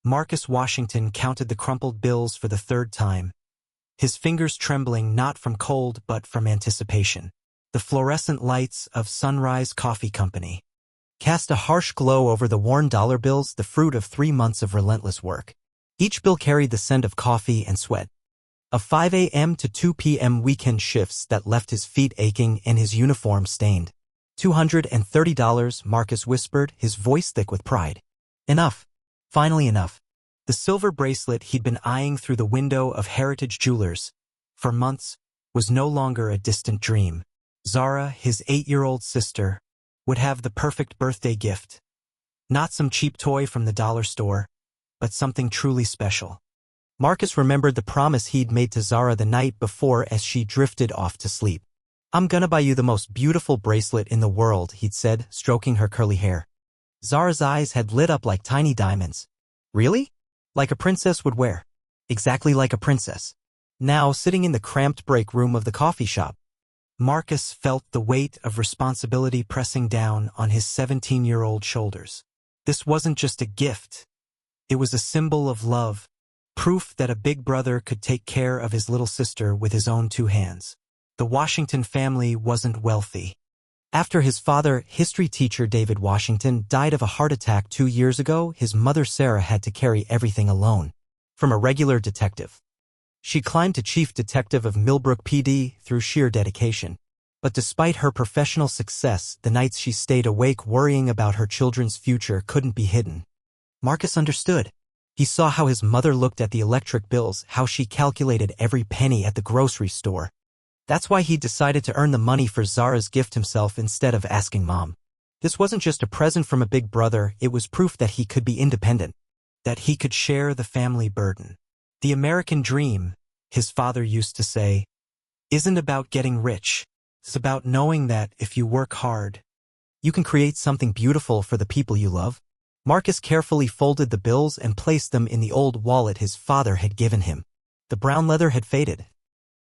Marcus Washington counted the crumpled bills for the third time, his fingers trembling not from cold but from anticipation. The fluorescent lights of Sunrise Coffee Company cast a harsh glow over the worn dollar bills, the fruit of 3 months of relentless work. Each bill carried the scent of coffee and sweat, of 5 a.m. to 2 p.m. weekend shifts that left his feet aching and his uniform stained. $230, Marcus whispered, his voice thick with pride. Enough. Finally enough. The silver bracelet he'd been eyeing through the window of Heritage Jewelers for months was no longer a distant dream. Zara, his 8-year-old sister, would have the perfect birthday gift. Not some cheap toy from the dollar store, but something truly special. Marcus remembered the promise he'd made to Zara the night before as she drifted off to sleep. "I'm gonna buy you the most beautiful bracelet in the world," he'd said, stroking her curly hair. Zara's eyes had lit up like tiny diamonds. "Really? Like a princess would wear?" "Exactly like a princess." Now, sitting in the cramped break room of the coffee shop, Marcus felt the weight of responsibility pressing down on his 17-year-old shoulders. This wasn't just a gift. It was a symbol of love, proof that a big brother could take care of his little sister with his own 2 hands. The Washington family wasn't wealthy. After his father, history teacher David Washington, died of a heart attack 2 years ago, his mother Sarah had to carry everything alone. From a regular detective, she climbed to chief detective of Millbrook PD through sheer dedication. But despite her professional success, the nights she stayed awake worrying about her children's future couldn't be hidden. Marcus understood. He saw how his mother looked at the electric bills, how she calculated every penny at the grocery store. That's why he decided to earn the money for Zara's gift himself instead of asking Mom. This wasn't just a present from a big brother, it was proof that he could be independent, that he could share the family burden. The American dream, his father used to say, isn't about getting rich. It's about knowing that if you work hard, you can create something beautiful for the people you love. Marcus carefully folded the bills and placed them in the old wallet his father had given him. The brown leather had faded,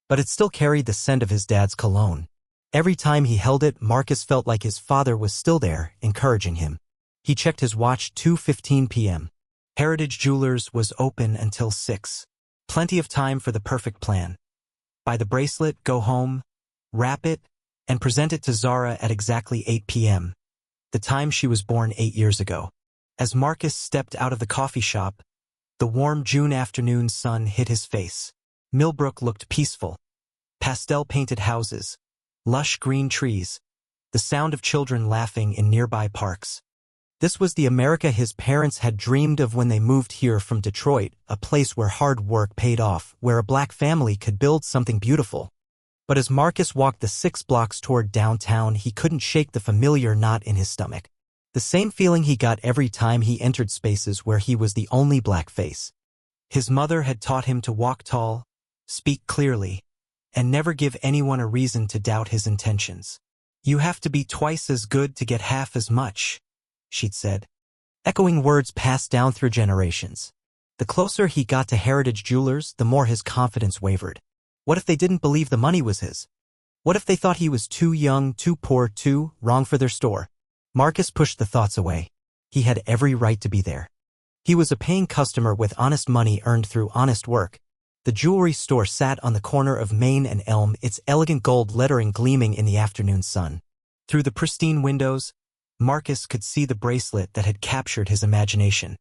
but it still carried the scent of his dad's cologne. Every time he held it, Marcus felt like his father was still there, encouraging him. He checked his watch, 2:15 p.m. Heritage Jewelers was open until 6. Plenty of time for the perfect plan. Buy the bracelet, go home, wrap it, and present it to Zara at exactly 8 p.m., the time she was born 8 years ago. As Marcus stepped out of the coffee shop, the warm June afternoon sun hit his face. Millbrook looked peaceful. Pastel-painted houses, lush green trees, the sound of children laughing in nearby parks. This was the America his parents had dreamed of when they moved here from Detroit, a place where hard work paid off, where a black family could build something beautiful. But as Marcus walked the 6 blocks toward downtown, he couldn't shake the familiar knot in his stomach. The same feeling he got every time he entered spaces where he was the only black face. His mother had taught him to walk tall, speak clearly, and never give anyone a reason to doubt his intentions. "You have to be twice as good to get half as much," she'd said, echoing words passed down through generations. The closer he got to Heritage Jewelers, the more his confidence wavered. What if they didn't believe the money was his? What if they thought he was too young, too poor, too wrong for their store? Marcus pushed the thoughts away. He had every right to be there. He was a paying customer with honest money earned through honest work. The jewelry store sat on the corner of Main and Elm, its elegant gold lettering gleaming in the afternoon sun. Through the pristine windows, Marcus could see the bracelet that had captured his imagination.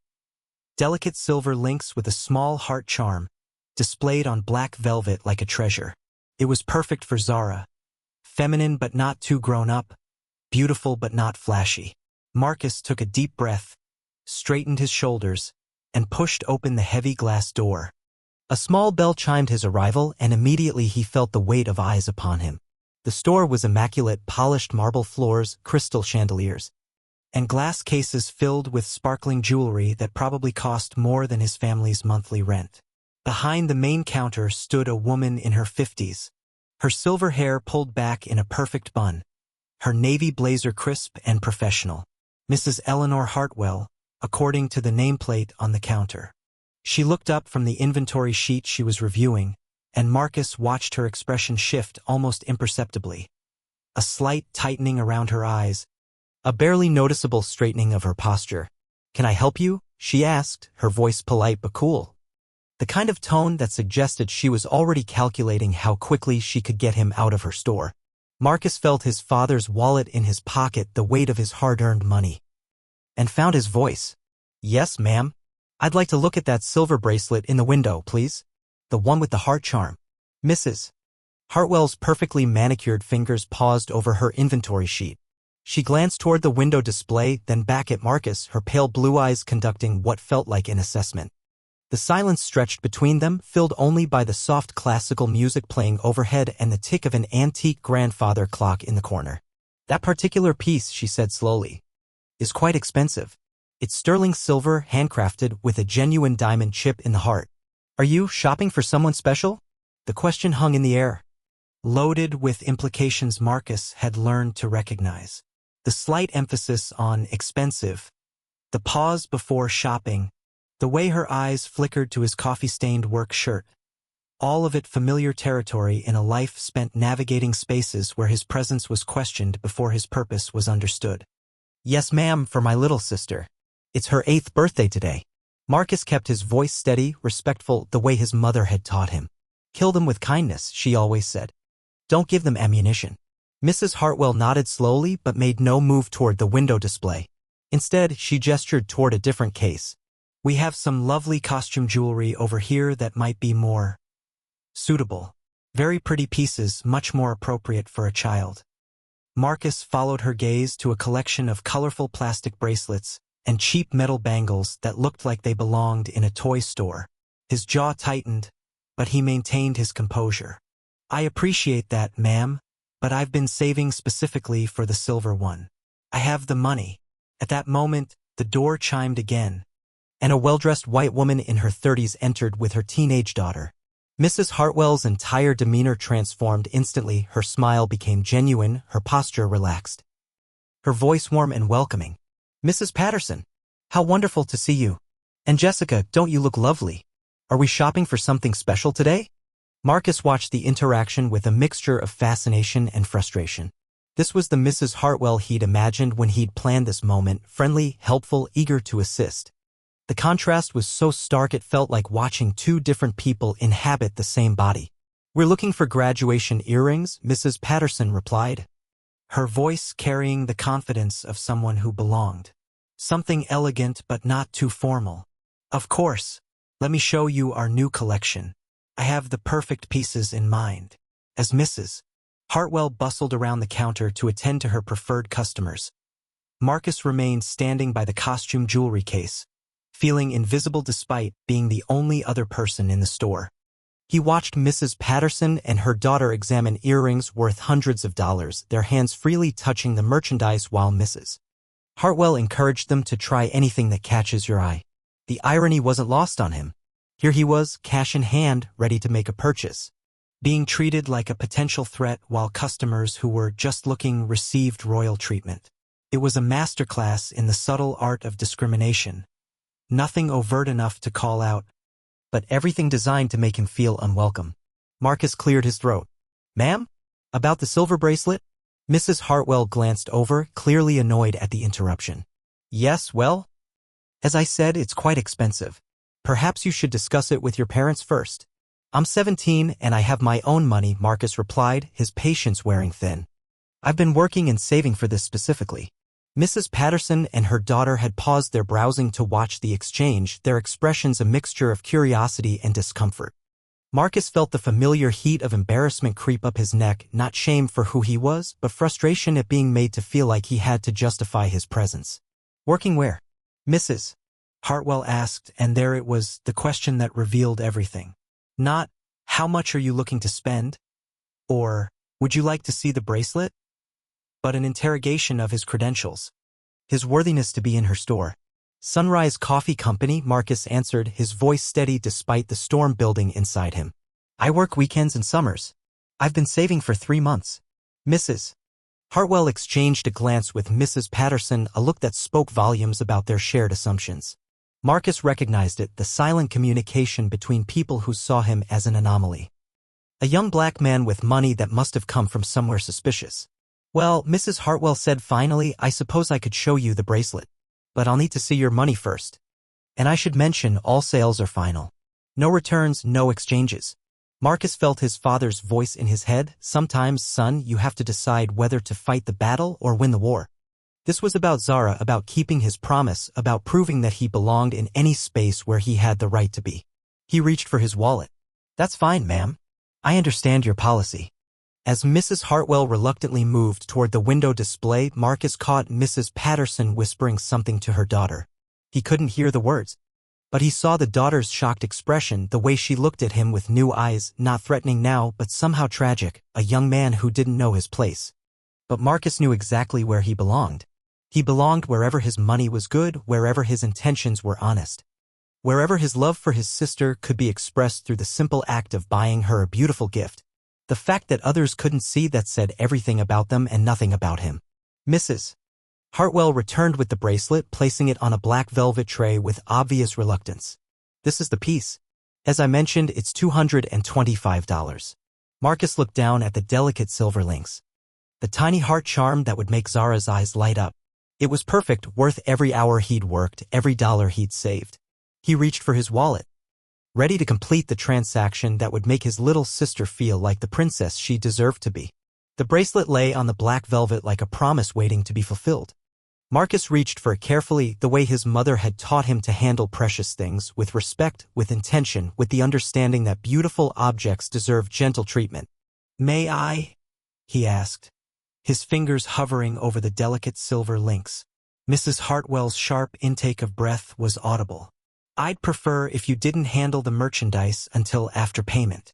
Delicate silver links with a small heart charm, displayed on black velvet like a treasure. It was perfect for Zara. Feminine but not too grown up, beautiful but not flashy. Marcus took a deep breath, straightened his shoulders, and pushed open the heavy glass door. A small bell chimed his arrival, and immediately he felt the weight of eyes upon him. The store was immaculate, polished marble floors, crystal chandeliers, and glass cases filled with sparkling jewelry that probably cost more than his family's monthly rent. Behind the main counter stood a woman in her 50s, her silver hair pulled back in a perfect bun, her navy blazer crisp and professional. Mrs. Eleanor Hartwell, according to the nameplate on the counter. She looked up from the inventory sheet she was reviewing, and Marcus watched her expression shift almost imperceptibly. A slight tightening around her eyes, a barely noticeable straightening of her posture. "Can I help you?" she asked, her voice polite but cool. The kind of tone that suggested she was already calculating how quickly she could get him out of her store. Marcus felt his father's wallet in his pocket, the weight of his hard-earned money, and found his voice. "Yes, ma'am. I'd like to look at that silver bracelet in the window, please. The one with the heart charm." Mrs. Hartwell's perfectly manicured fingers paused over her inventory sheet. She glanced toward the window display, then back at Marcus, her pale blue eyes conducting what felt like an assessment. The silence stretched between them, filled only by the soft classical music playing overhead and the tick of an antique grandfather clock in the corner. "That particular piece," she said slowly, "is quite expensive. It's sterling silver, handcrafted, with a genuine diamond chip in the heart. Are you shopping for someone special?" The question hung in the air, loaded with implications Marcus had learned to recognize. The slight emphasis on expensive, the pause before shopping, the way her eyes flickered to his coffee-stained work shirt. All of it familiar territory in a life spent navigating spaces where his presence was questioned before his purpose was understood. "Yes, ma'am, for my little sister. It's her 8th birthday today." Marcus kept his voice steady, respectful, the way his mother had taught him. "Kill them with kindness," she always said. "Don't give them ammunition." Mrs. Hartwell nodded slowly but made no move toward the window display. Instead, she gestured toward a different case. "We have some lovely costume jewelry over here that might be more suitable. Very pretty pieces, much more appropriate for a child." Marcus followed her gaze to a collection of colorful plastic bracelets and cheap metal bangles that looked like they belonged in a toy store. His jaw tightened, but he maintained his composure. "I appreciate that, ma'am, but I've been saving specifically for the silver one. I have the money." At that moment, the door chimed again, and a well-dressed white woman in her 30s entered with her teenage daughter. Mrs. Hartwell's entire demeanor transformed instantly. Her smile became genuine, her posture relaxed, her voice warm and welcoming. "Mrs. Patterson, how wonderful to see you. And Jessica, don't you look lovely? Are we shopping for something special today?" Marcus watched the interaction with a mixture of fascination and frustration. This was the Mrs. Hartwell he'd imagined when he'd planned this moment, friendly, helpful, eager to assist. The contrast was so stark it felt like watching two different people inhabit the same body. "We're looking for graduation earrings," Mrs. Patterson replied, her voice carrying the confidence of someone who belonged. "Something elegant but not too formal." "Of course. Let me show you our new collection. I have the perfect pieces in mind." As Mrs. Hartwell bustled around the counter to attend to her preferred customers, Marcus remained standing by the costume jewelry case, feeling invisible despite being the only other person in the store. He watched Mrs. Patterson and her daughter examine earrings worth hundreds of dollars, their hands freely touching the merchandise while Mrs. Hartwell encouraged them to try anything that catches your eye. The irony wasn't lost on him. Here he was, cash in hand, ready to make a purchase, being treated like a potential threat while customers who were just looking received royal treatment. It was a masterclass in the subtle art of discrimination. Nothing overt enough to call out, but everything designed to make him feel unwelcome. Marcus cleared his throat. "Ma'am? About the silver bracelet?" Mrs. Hartwell glanced over, clearly annoyed at the interruption. "Yes, well, as I said, it's quite expensive. Perhaps you should discuss it with your parents first." "I'm 17 and I have my own money," Marcus replied, his patience wearing thin. "I've been working and saving for this specifically." Mrs. Patterson and her daughter had paused their browsing to watch the exchange, their expressions a mixture of curiosity and discomfort. Marcus felt the familiar heat of embarrassment creep up his neck, not shame for who he was, but frustration at being made to feel like he had to justify his presence. "Working where?" Mrs. Hartwell asked, and there it was, the question that revealed everything. Not, "How much are you looking to spend?" or, "Would you like to see the bracelet?" but an interrogation of his credentials, his worthiness to be in her store. "Sunrise Coffee Company," Marcus answered, his voice steady despite the storm building inside him. "I work weekends and summers. I've been saving for 3 months." Mrs. Hartwell exchanged a glance with Mrs. Patterson, a look that spoke volumes about their shared assumptions. Marcus recognized it, the silent communication between people who saw him as an anomaly. A young black man with money that must have come from somewhere suspicious. "Well," Mrs. Hartwell said finally, "I suppose I could show you the bracelet. But I'll need to see your money first." And I should mention all sales are final. No returns, no exchanges. Marcus felt his father's voice in his head. Sometimes, son, you have to decide whether to fight the battle or win the war. This was about Zara, about keeping his promise, about proving that he belonged in any space where he had the right to be. He reached for his wallet. That's fine, ma'am. I understand your policy. As Mrs. Hartwell reluctantly moved toward the window display, Marcus caught Mrs. Patterson whispering something to her daughter. He couldn't hear the words, but he saw the daughter's shocked expression, the way she looked at him with new eyes, not threatening now, but somehow tragic, a young man who didn't know his place. But Marcus knew exactly where he belonged. He belonged wherever his money was good, wherever his intentions were honest. Wherever his love for his sister could be expressed through the simple act of buying her a beautiful gift. The fact that others couldn't see that said everything about them and nothing about him. Mrs. Hartwell returned with the bracelet, placing it on a black velvet tray with obvious reluctance. This is the piece. As I mentioned, it's $225. Marcus looked down at the delicate silver links. The tiny heart charm that would make Zara's eyes light up. It was perfect, worth every hour he'd worked, every dollar he'd saved. He reached for his wallet, ready to complete the transaction that would make his little sister feel like the princess she deserved to be. The bracelet lay on the black velvet like a promise waiting to be fulfilled. Marcus reached for it carefully, the way his mother had taught him to handle precious things, with respect, with intention, with the understanding that beautiful objects deserve gentle treatment. May I? He asked, his fingers hovering over the delicate silver links. Mrs. Hartwell's sharp intake of breath was audible. I'd prefer if you didn't handle the merchandise until after payment.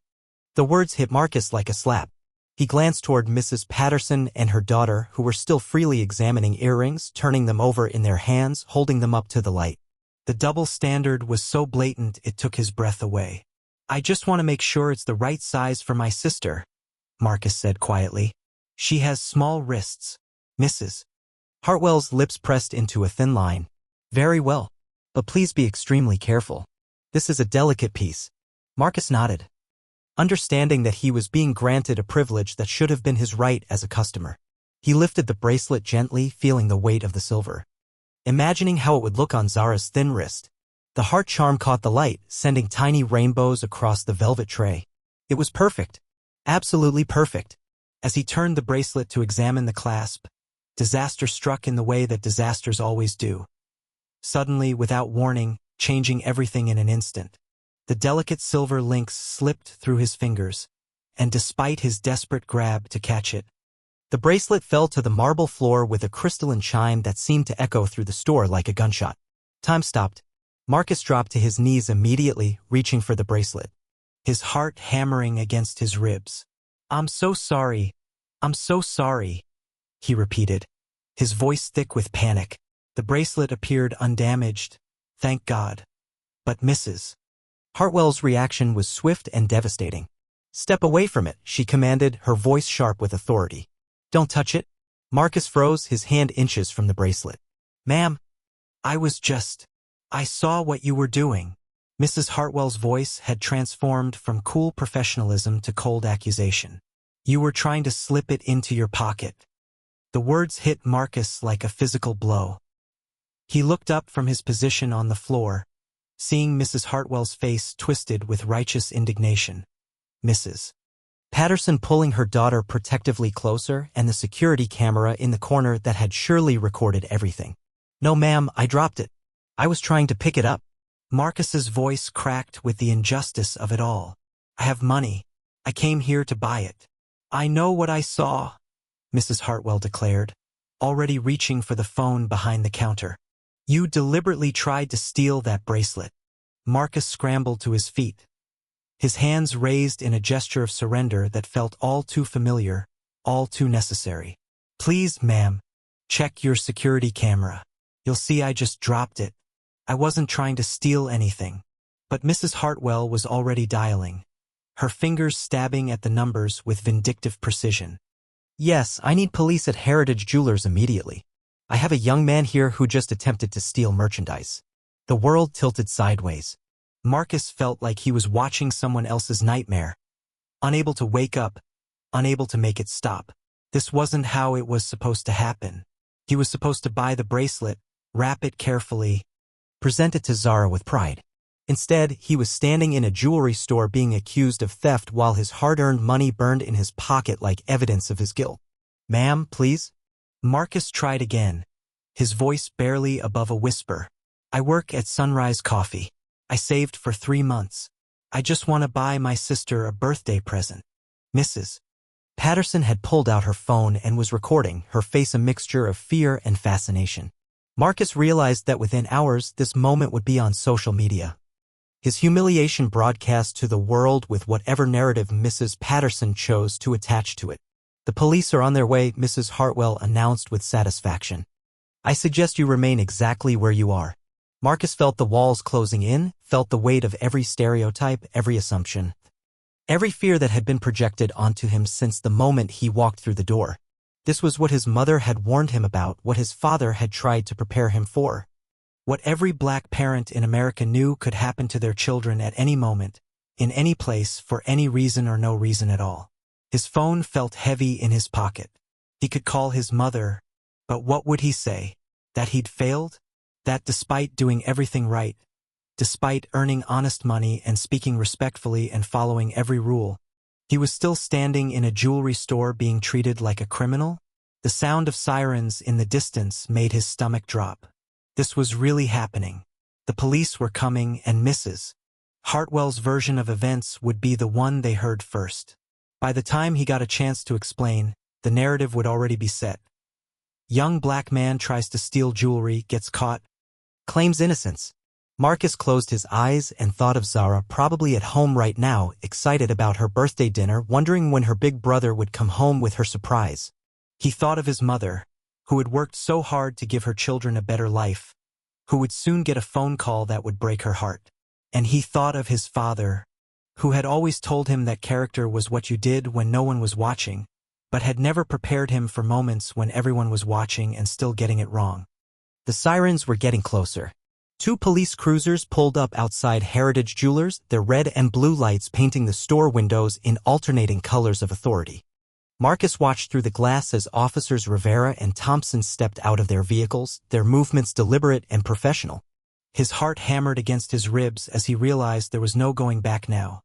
The words hit Marcus like a slap. He glanced toward Mrs. Patterson and her daughter, who were still freely examining earrings, turning them over in their hands, holding them up to the light. The double standard was so blatant it took his breath away. I just want to make sure it's the right size for my sister, Marcus said quietly. She has small wrists. Mrs. Hartwell's lips pressed into a thin line. Very well. But please be extremely careful. This is a delicate piece. Marcus nodded, understanding that he was being granted a privilege that should have been his right as a customer. He lifted the bracelet gently, feeling the weight of the silver, imagining how it would look on Zara's thin wrist. The heart charm caught the light, sending tiny rainbows across the velvet tray. It was perfect. Absolutely perfect. As he turned the bracelet to examine the clasp, disaster struck in the way that disasters always do. Suddenly, without warning, changing everything in an instant. The delicate silver links slipped through his fingers, and despite his desperate grab to catch it, the bracelet fell to the marble floor with a crystalline chime that seemed to echo through the store like a gunshot. Time stopped. Marcus dropped to his knees immediately, reaching for the bracelet, his heart hammering against his ribs. I'm so sorry. I'm so sorry, he repeated, his voice thick with panic. The bracelet appeared undamaged, thank God. But Mrs. Hartwell's reaction was swift and devastating. Step away from it, she commanded, her voice sharp with authority. Don't touch it. Marcus froze, his hand inches from the bracelet. Ma'am, I saw what you were doing. Mrs. Hartwell's voice had transformed from cool professionalism to cold accusation. You were trying to slip it into your pocket. The words hit Marcus like a physical blow. He looked up from his position on the floor, seeing Mrs. Hartwell's face twisted with righteous indignation. Mrs. Patterson pulling her daughter protectively closer, and the security camera in the corner that had surely recorded everything. No, ma'am, I dropped it. I was trying to pick it up. Marcus's voice cracked with the injustice of it all. I have money. I came here to buy it. I know what I saw, Mrs. Hartwell declared, already reaching for the phone behind the counter. You deliberately tried to steal that bracelet. Marcus scrambled to his feet, his hands raised in a gesture of surrender that felt all too familiar, all too necessary. Please, ma'am, check your security camera. You'll see I just dropped it. I wasn't trying to steal anything. But Mrs. Hartwell was already dialing, her fingers stabbing at the numbers with vindictive precision. Yes, I need police at Heritage Jewelers immediately. I have a young man here who just attempted to steal merchandise. The world tilted sideways. Marcus felt like he was watching someone else's nightmare. Unable to wake up, unable to make it stop. This wasn't how it was supposed to happen. He was supposed to buy the bracelet, wrap it carefully, present it to Zara with pride. Instead, he was standing in a jewelry store being accused of theft while his hard-earned money burned in his pocket like evidence of his guilt. "Ma'am, please?" Marcus tried again, his voice barely above a whisper. "I work at Sunrise Coffee. I saved for 3 months. I just want to buy my sister a birthday present." Mrs. Patterson had pulled out her phone and was recording, her face a mixture of fear and fascination. Marcus realized that within hours this moment would be on social media. His humiliation broadcast to the world with whatever narrative Mrs. Patterson chose to attach to it. "The police are on their way," Mrs. Hartwell announced with satisfaction. "I suggest you remain exactly where you are." Marcus felt the walls closing in, felt the weight of every stereotype, every assumption, every fear that had been projected onto him since the moment he walked through the door. This was what his mother had warned him about, what his father had tried to prepare him for. What every black parent in America knew could happen to their children at any moment, in any place, for any reason or no reason at all. His phone felt heavy in his pocket. He could call his mother, but what would he say? That he'd failed? That despite doing everything right, despite earning honest money and speaking respectfully and following every rule, he was still standing in a jewelry store being treated like a criminal? The sound of sirens in the distance made his stomach drop. This was really happening. The police were coming, and Mrs. Hartwell's version of events would be the one they heard first. By the time he got a chance to explain, the narrative would already be set. Young black man tries to steal jewelry, gets caught, claims innocence. Marcus closed his eyes and thought of Zara, probably at home right now, excited about her birthday dinner, wondering when her big brother would come home with her surprise. He thought of his mother, who had worked so hard to give her children a better life, who would soon get a phone call that would break her heart. And he thought of his father, who had always told him that character was what you did when no one was watching, but had never prepared him for moments when everyone was watching and still getting it wrong. The sirens were getting closer. 2 police cruisers pulled up outside Heritage Jewelers, their red and blue lights painting the store windows in alternating colors of authority. Marcus watched through the glass as Officers Rivera and Thompson stepped out of their vehicles, their movements deliberate and professional. His heart hammered against his ribs as he realized there was no going back now.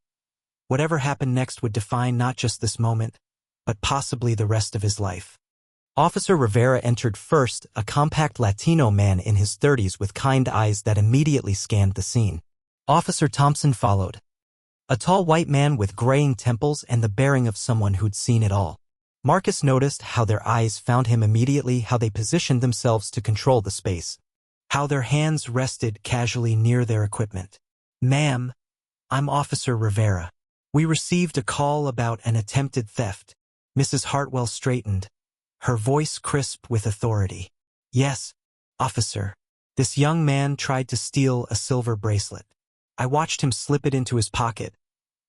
Whatever happened next would define not just this moment, but possibly the rest of his life. Officer Rivera entered first, a compact Latino man in his 30s with kind eyes that immediately scanned the scene. Officer Thompson followed. A tall white man with graying temples and the bearing of someone who'd seen it all. Marcus noticed how their eyes found him immediately, how they positioned themselves to control the space, how their hands rested casually near their equipment. "Ma'am, I'm Officer Rivera. We received a call about an attempted theft." Mrs. Hartwell straightened, her voice crisp with authority. "Yes, officer. This young man tried to steal a silver bracelet. I watched him slip it into his pocket,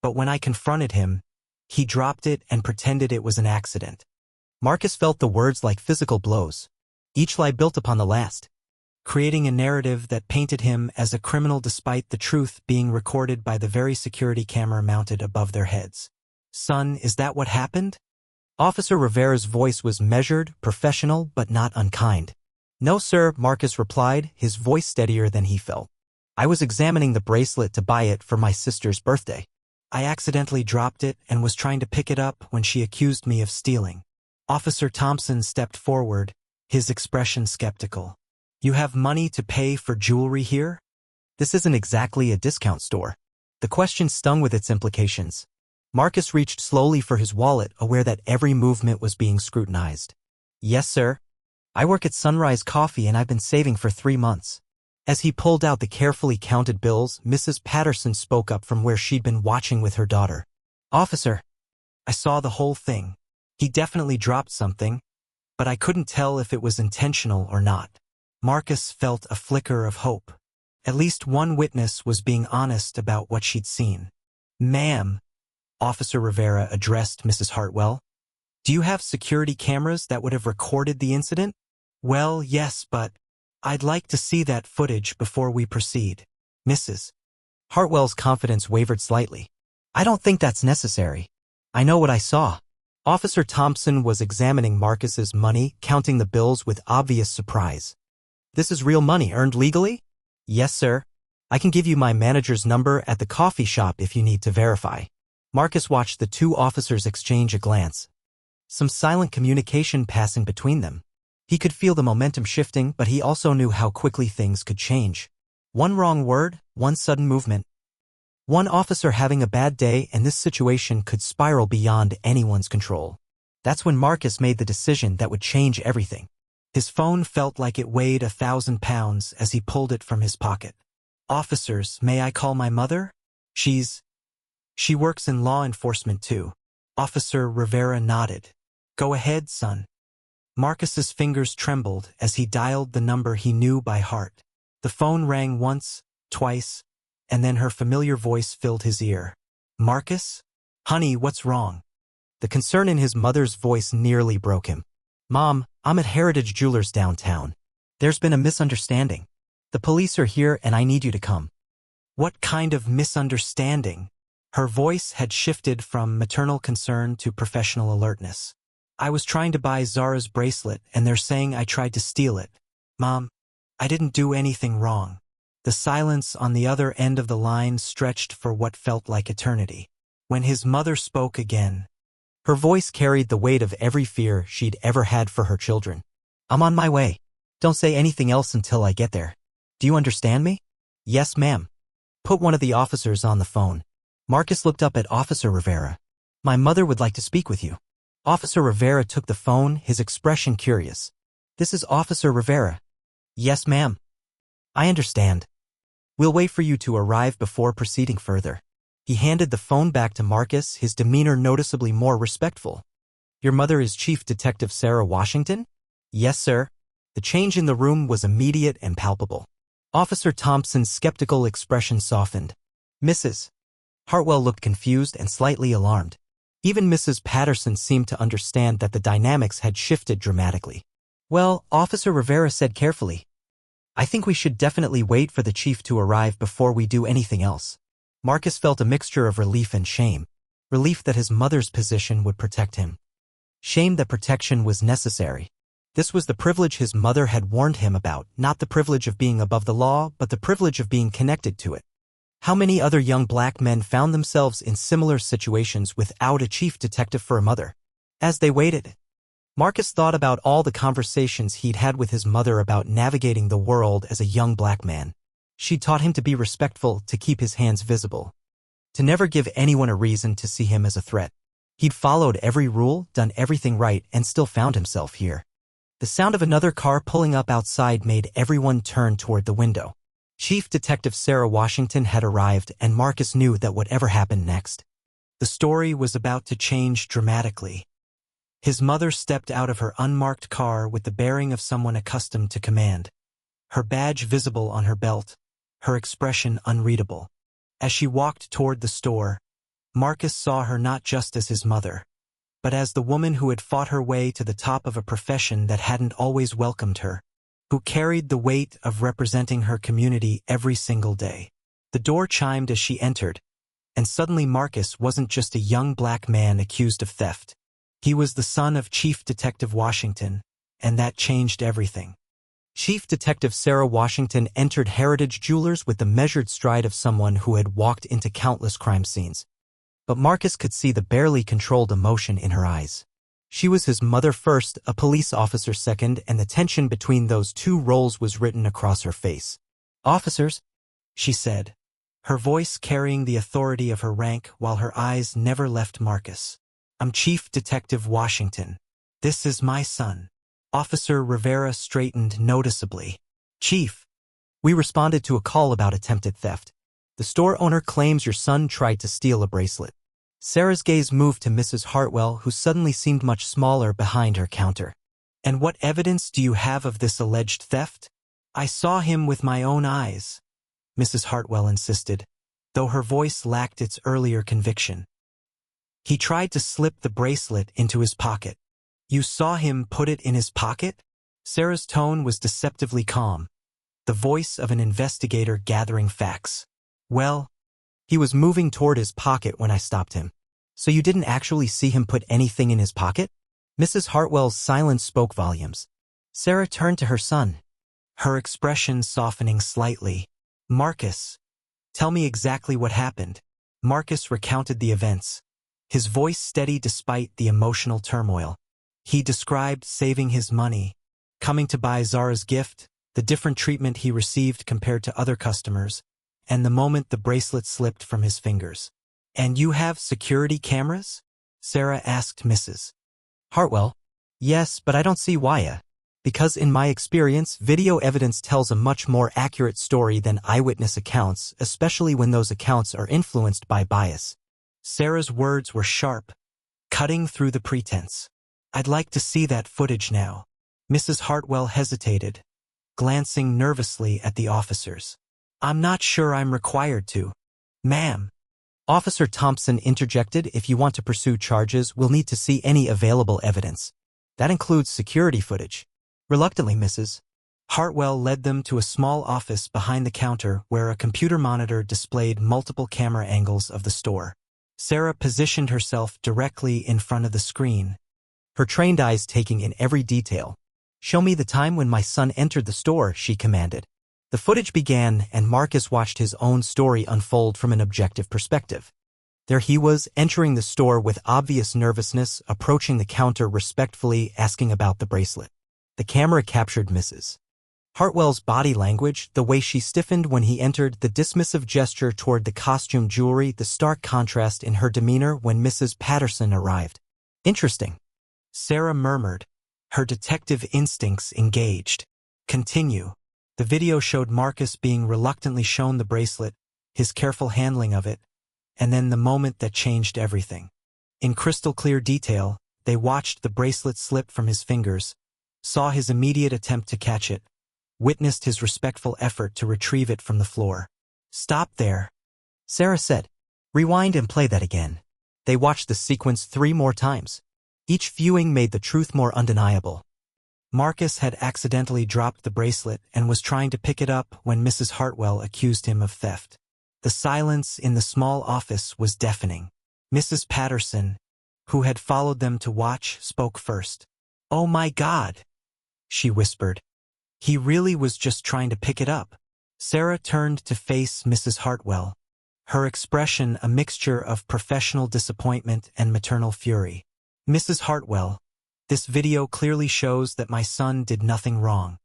but when I confronted him, he dropped it and pretended it was an accident." Marcus felt the words like physical blows. Each lie built upon the last, creating a narrative that painted him as a criminal despite the truth being recorded by the very security camera mounted above their heads. "Son, is that what happened?" Officer Rivera's voice was measured, professional, but not unkind. "No, sir," Marcus replied, his voice steadier than he felt. "I was examining the bracelet to buy it for my sister's birthday. I accidentally dropped it and was trying to pick it up when she accused me of stealing." Officer Thompson stepped forward, his expression skeptical. "You have money to pay for jewelry here? This isn't exactly a discount store." The question stung with its implications. Marcus reached slowly for his wallet, aware that every movement was being scrutinized. "Yes, sir. I work at Sunrise Coffee and I've been saving for 3 months. As he pulled out the carefully counted bills, Mrs. Patterson spoke up from where she'd been watching with her daughter. "Officer, I saw the whole thing. He definitely dropped something, but I couldn't tell if it was intentional or not." Marcus felt a flicker of hope. At least one witness was being honest about what she'd seen. "Ma'am," Officer Rivera addressed Mrs. Hartwell, "do you have security cameras that would have recorded the incident?" "Well, yes, but I'd like to see that footage before we proceed." Mrs. Hartwell's confidence wavered slightly. "I don't think that's necessary. I know what I saw." Officer Thompson was examining Marcus's money, counting the bills with obvious surprise. "This is real money earned legally?" Yes, sir. I can give you my manager's number at the coffee shop if you need to verify. Marcus watched the two officers exchange a glance, some silent communication passing between them. He could feel the momentum shifting, but he also knew how quickly things could change. One wrong word, one sudden movement. One officer having a bad day, and this situation could spiral beyond anyone's control. That's when Marcus made the decision that would change everything. His phone felt like it weighed 1,000 pounds as he pulled it from his pocket. Officers, may I call my mother? She works in law enforcement too. Officer Rivera nodded. Go ahead, son. Marcus's fingers trembled as he dialed the number he knew by heart. The phone rang once, twice, and then her familiar voice filled his ear. Marcus? Honey, what's wrong? The concern in his mother's voice nearly broke him. Mom, I'm at Heritage Jewelers downtown. There's been a misunderstanding. The police are here and I need you to come. What kind of misunderstanding? Her voice had shifted from maternal concern to professional alertness. I was trying to buy Zara's bracelet and they're saying I tried to steal it. Mom, I didn't do anything wrong. The silence on the other end of the line stretched for what felt like eternity. When his mother spoke again, her voice carried the weight of every fear she'd ever had for her children. I'm on my way. Don't say anything else until I get there. Do you understand me? Yes, ma'am. Put one of the officers on the phone. Marcus looked up at Officer Rivera. My mother would like to speak with you. Officer Rivera took the phone, his expression curious. This is Officer Rivera. Yes, ma'am. I understand. We'll wait for you to arrive before proceeding further. He handed the phone back to Marcus, his demeanor noticeably more respectful. Your mother is Chief Detective Sarah Washington? Yes, sir. The change in the room was immediate and palpable. Officer Thompson's skeptical expression softened. Mrs. Hartwell looked confused and slightly alarmed. Even Mrs. Patterson seemed to understand that the dynamics had shifted dramatically. Well, Officer Rivera said carefully, I think we should definitely wait for the chief to arrive before we do anything else. Marcus felt a mixture of relief and shame. Relief that his mother's position would protect him. Shame that protection was necessary. This was the privilege his mother had warned him about, not the privilege of being above the law, but the privilege of being connected to it. How many other young black men found themselves in similar situations without a chief detective for a mother? As they waited, Marcus thought about all the conversations he'd had with his mother about navigating the world as a young black man. She'd taught him to be respectful, to keep his hands visible, to never give anyone a reason to see him as a threat. He'd followed every rule, done everything right, and still found himself here. The sound of another car pulling up outside made everyone turn toward the window. Chief Detective Sarah Washington had arrived, and Marcus knew that whatever happened next, the story was about to change dramatically. His mother stepped out of her unmarked car with the bearing of someone accustomed to command, her badge visible on her belt, her expression unreadable. As she walked toward the store, Marcus saw her not just as his mother, but as the woman who had fought her way to the top of a profession that hadn't always welcomed her, who carried the weight of representing her community every single day. The door chimed as she entered, and suddenly Marcus wasn't just a young black man accused of theft. He was the son of Chief Detective Washington, and that changed everything. Chief Detective Sarah Washington entered Heritage Jewelers with the measured stride of someone who had walked into countless crime scenes. But Marcus could see the barely controlled emotion in her eyes. She was his mother first, a police officer second, and the tension between those two roles was written across her face. Officers, she said, her voice carrying the authority of her rank while her eyes never left Marcus. I'm Chief Detective Washington. This is my son. Officer Rivera straightened noticeably. Chief, we responded to a call about attempted theft. The store owner claims your son tried to steal a bracelet. Sarah's gaze moved to Mrs. Hartwell, who suddenly seemed much smaller behind her counter. And what evidence do you have of this alleged theft? I saw him with my own eyes, Mrs. Hartwell insisted, though her voice lacked its earlier conviction. He tried to slip the bracelet into his pocket. You saw him put it in his pocket? Sarah's tone was deceptively calm, the voice of an investigator gathering facts. Well, he was moving toward his pocket when I stopped him. So you didn't actually see him put anything in his pocket? Mrs. Hartwell's silence spoke volumes. Sarah turned to her son, her expression softening slightly. Marcus, tell me exactly what happened. Marcus recounted the events, his voice steady despite the emotional turmoil. He described saving his money, coming to buy Zara's gift, the different treatment he received compared to other customers, and the moment the bracelet slipped from his fingers. And you have security cameras? Sarah asked Mrs. Hartwell. Yes, but I don't see why. Because in my experience, video evidence tells a much more accurate story than eyewitness accounts, especially when those accounts are influenced by bias. Sarah's words were sharp, cutting through the pretense. I'd like to see that footage now. Mrs. Hartwell hesitated, glancing nervously at the officers. I'm not sure I'm required to. Ma'am. Officer Thompson interjected, if you want to pursue charges, we'll need to see any available evidence. That includes security footage. Reluctantly, Mrs. Hartwell led them to a small office behind the counter where a computer monitor displayed multiple camera angles of the store. Sarah positioned herself directly in front of the screen, her trained eyes taking in every detail. Show me the time when my son entered the store, she commanded. The footage began, and Marcus watched his own story unfold from an objective perspective. There he was, entering the store with obvious nervousness, approaching the counter respectfully, asking about the bracelet. The camera captured Mrs. Hartwell's body language, the way she stiffened when he entered, the dismissive gesture toward the costume jewelry, the stark contrast in her demeanor when Mrs. Patterson arrived. Interesting, Sarah murmured, her detective instincts engaged. Continue. The video showed Marcus being reluctantly shown the bracelet, his careful handling of it, and then the moment that changed everything. In crystal clear detail, they watched the bracelet slip from his fingers, saw his immediate attempt to catch it, witnessed his respectful effort to retrieve it from the floor. Stop there, Sarah said. Rewind and play that again. They watched the sequence 3 more times. Each viewing made the truth more undeniable. Marcus had accidentally dropped the bracelet and was trying to pick it up when Mrs. Hartwell accused him of theft. The silence in the small office was deafening. Mrs. Patterson, who had followed them to watch, spoke first. Oh my God, she whispered. He really was just trying to pick it up. Sarah turned to face Mrs. Hartwell, her expression a mixture of professional disappointment and maternal fury. Mrs. Hartwell, this video clearly shows that my son did nothing wrong.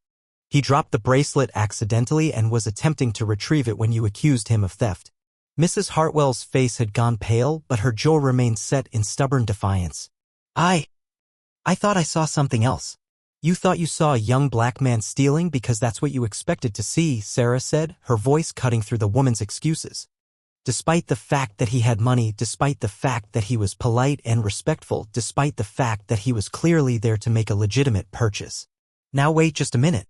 He dropped the bracelet accidentally and was attempting to retrieve it when you accused him of theft. Mrs. Hartwell's face had gone pale, but her jaw remained set in stubborn defiance. I thought I saw something else. You thought you saw a young black man stealing because that's what you expected to see, Sarah said, her voice cutting through the woman's excuses. Despite the fact that he had money, despite the fact that he was polite and respectful, despite the fact that he was clearly there to make a legitimate purchase. Now wait just a minute.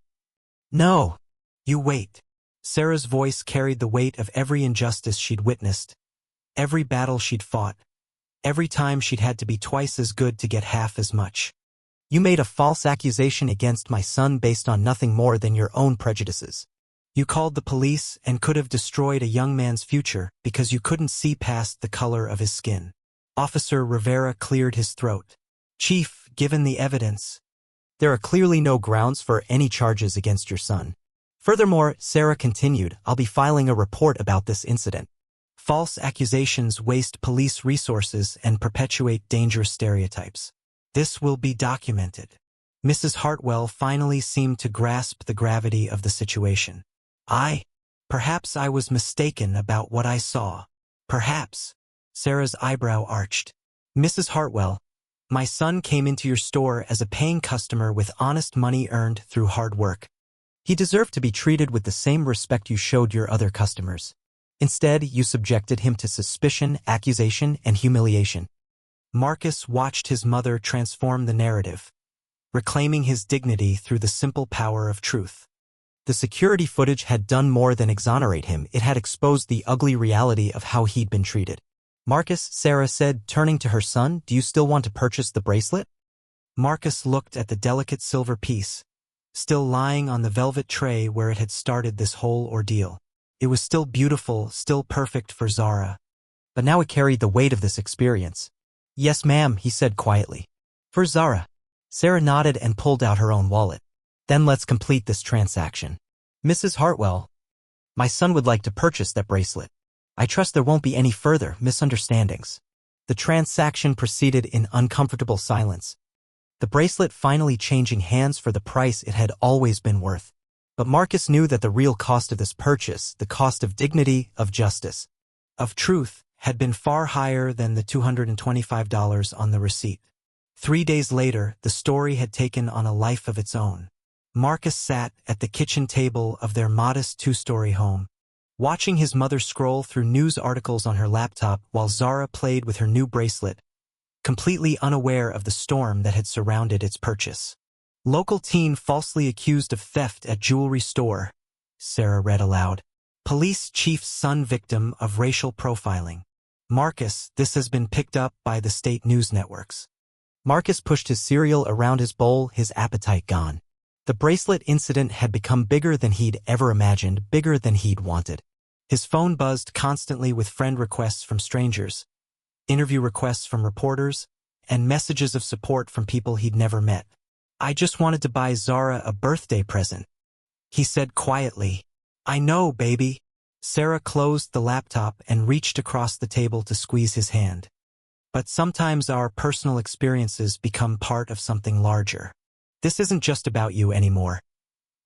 No, you wait. Sarah's voice carried the weight of every injustice she'd witnessed, every battle she'd fought, every time she'd had to be twice as good to get half as much. You made a false accusation against my son based on nothing more than your own prejudices. You called the police and could have destroyed a young man's future because you couldn't see past the color of his skin. Officer Rivera cleared his throat. Chief, given the evidence, there are clearly no grounds for any charges against your son. Furthermore, Sarah continued, I'll be filing a report about this incident. False accusations waste police resources and perpetuate dangerous stereotypes. This will be documented. Mrs. Hartwell finally seemed to grasp the gravity of the situation. Perhaps I was mistaken about what I saw. Perhaps. Sarah's eyebrow arched. Mrs. Hartwell, my son came into your store as a paying customer with honest money earned through hard work. He deserved to be treated with the same respect you showed your other customers. Instead, you subjected him to suspicion, accusation, and humiliation. Marcus watched his mother transform the narrative, reclaiming his dignity through the simple power of truth. The security footage had done more than exonerate him, it had exposed the ugly reality of how he'd been treated. Marcus, Sarah said, turning to her son, do you still want to purchase the bracelet? Marcus looked at the delicate silver piece, still lying on the velvet tray where it had started this whole ordeal. It was still beautiful, still perfect for Zara. But now it carried the weight of this experience. Yes, ma'am, he said quietly. For Zara. Sarah nodded and pulled out her own wallet. Then let's complete this transaction. Mrs. Hartwell, My son would like to purchase that bracelet. I trust there won't be any further misunderstandings. The transaction proceeded in uncomfortable silence, the bracelet finally changing hands for the price it had always been worth. But Marcus knew that the real cost of this purchase, the cost of dignity, of justice, of truth, had been far higher than the $225 on the receipt. 3 days later, the story had taken on a life of its own. Marcus sat at the kitchen table of their modest 2-story home, watching his mother scroll through news articles on her laptop while Zara played with her new bracelet, completely unaware of the storm that had surrounded its purchase. Local teen falsely accused of theft at jewelry store, Sarah read aloud. Police chief's son victim of racial profiling. Marcus, this has been picked up by the state news networks. Marcus pushed his cereal around his bowl, his appetite gone. The bracelet incident had become bigger than he'd ever imagined, bigger than he'd wanted. His phone buzzed constantly with friend requests from strangers, interview requests from reporters, and messages of support from people he'd never met. I just wanted to buy Zara a birthday present, he said quietly. I know, baby. Sarah closed the laptop and reached across the table to squeeze his hand. But sometimes our personal experiences become part of something larger. This isn't just about you anymore.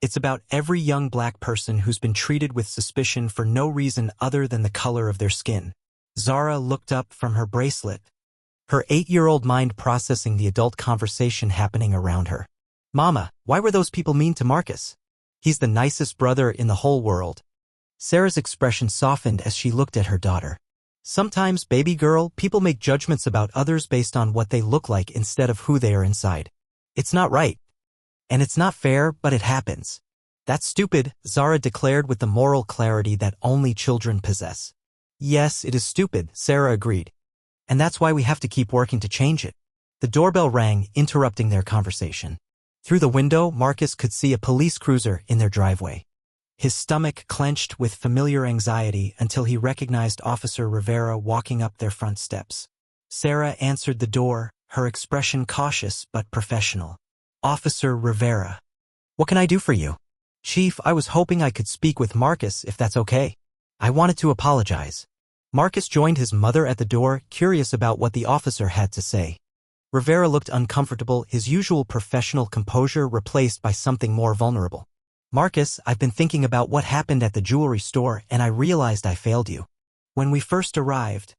It's about every young black person who's been treated with suspicion for no reason other than the color of their skin. Zara looked up from her bracelet, her 8-year-old mind processing the adult conversation happening around her. Mama, why were those people mean to Marcus? He's the nicest brother in the whole world. Sarah's expression softened as she looked at her daughter. Sometimes, baby girl, people make judgments about others based on what they look like instead of who they are inside. It's not right. And it's not fair, but it happens. That's stupid, Zara declared with the moral clarity that only children possess. Yes, it is stupid, Sarah agreed. And that's why we have to keep working to change it. The doorbell rang, interrupting their conversation. Through the window, Marcus could see a police cruiser in their driveway. His stomach clenched with familiar anxiety until he recognized Officer Rivera walking up their front steps. Sarah answered the door, her expression cautious but professional. Officer Rivera. What can I do for you? Chief, I was hoping I could speak with Marcus if that's okay. I wanted to apologize. Marcus joined his mother at the door, curious about what the officer had to say. Rivera looked uncomfortable, his usual professional composure replaced by something more vulnerable. Marcus, I've been thinking about what happened at the jewelry store and I realized I failed you. When we first arrived,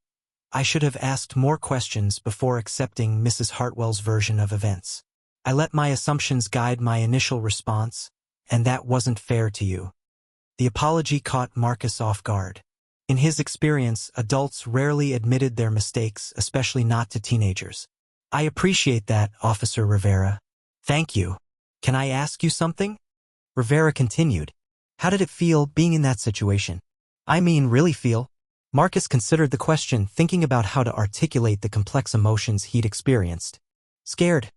I should have asked more questions before accepting Mrs. Hartwell's version of events. I let my assumptions guide my initial response, and that wasn't fair to you. The apology caught Marcus off guard. In his experience, adults rarely admitted their mistakes, especially not to teenagers. I appreciate that, Officer Rivera. Thank you. Can I ask you something? Rivera continued. How did it feel being in that situation? I mean, really feel? Marcus considered the question, thinking about how to articulate the complex emotions he'd experienced. Scared,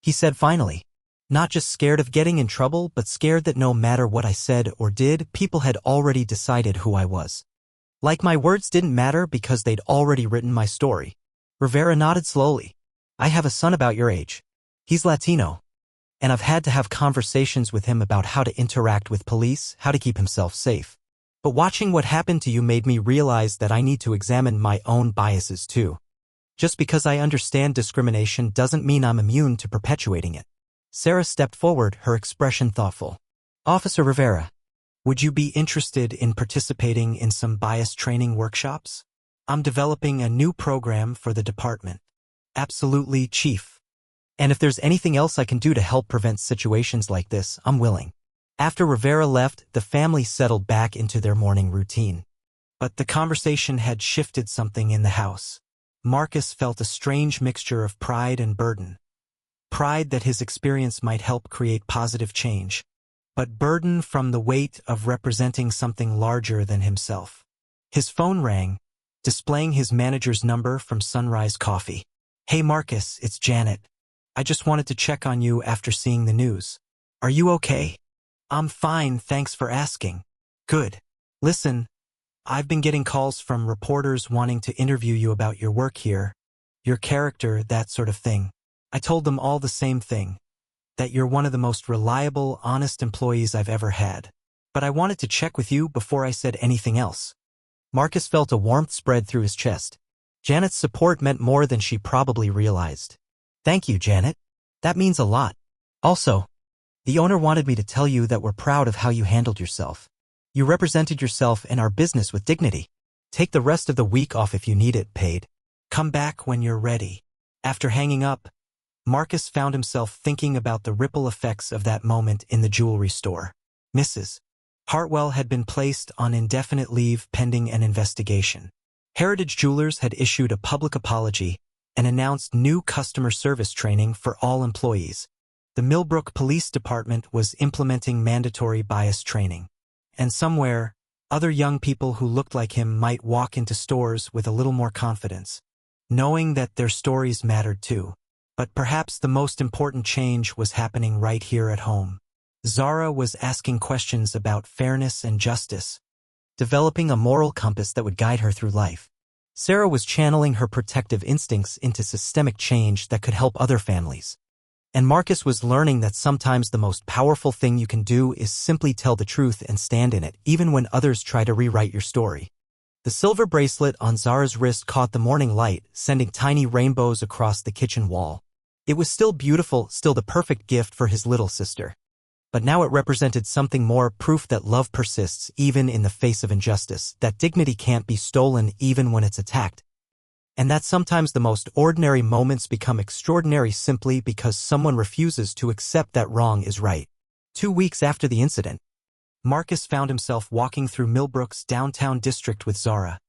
he said finally. Not just scared of getting in trouble, but scared that no matter what I said or did, people had already decided who I was. Like my words didn't matter because they'd already written my story. Rivera nodded slowly. I have a son about your age. He's Latino. And I've had to have conversations with him about how to interact with police, how to keep himself safe. But watching what happened to you made me realize that I need to examine my own biases too. Just because I understand discrimination doesn't mean I'm immune to perpetuating it. Sarah stepped forward, her expression thoughtful. Officer Rivera, would you be interested in participating in some bias training workshops? I'm developing a new program for the department. Absolutely, Chief. And if there's anything else I can do to help prevent situations like this, I'm willing. After Rivera left, the family settled back into their morning routine. But the conversation had shifted something in the house. Marcus felt a strange mixture of pride and burden. Pride that his experience might help create positive change, but burden from the weight of representing something larger than himself. His phone rang, displaying his manager's number from Sunrise Coffee. Hey Marcus, it's Janet. I just wanted to check on you after seeing the news. Are you okay? I'm fine, thanks for asking. Good. Listen, I've been getting calls from reporters wanting to interview you about your work here, your character, that sort of thing. I told them all the same thing, that you're one of the most reliable, honest employees I've ever had. But I wanted to check with you before I said anything else. Marcus felt a warmth spread through his chest. Janet's support meant more than she probably realized. Thank you, Janet. That means a lot. Also, the owner wanted me to tell you that we're proud of how you handled yourself. You represented yourself and our business with dignity. Take the rest of the week off if you need it, paid. Come back when you're ready. After hanging up, Marcus found himself thinking about the ripple effects of that moment in the jewelry store. Mrs. Hartwell had been placed on indefinite leave pending an investigation. Heritage Jewelers had issued a public apology and announced new customer service training for all employees. The Millbrook Police Department was implementing mandatory bias training. And somewhere, other young people who looked like him might walk into stores with a little more confidence, knowing that their stories mattered too. But perhaps the most important change was happening right here at home. Zara was asking questions about fairness and justice, developing a moral compass that would guide her through life. Sarah was channeling her protective instincts into systemic change that could help other families. And Marcus was learning that sometimes the most powerful thing you can do is simply tell the truth and stand in it, even when others try to rewrite your story. The silver bracelet on Zara's wrist caught the morning light, sending tiny rainbows across the kitchen wall. It was still beautiful, still the perfect gift for his little sister. But now it represented something more, proof that love persists even in the face of injustice, that dignity can't be stolen even when it's attacked, and that sometimes the most ordinary moments become extraordinary simply because someone refuses to accept that wrong is right. 2 weeks after the incident, Marcus found himself walking through Millbrook's downtown district with Zara,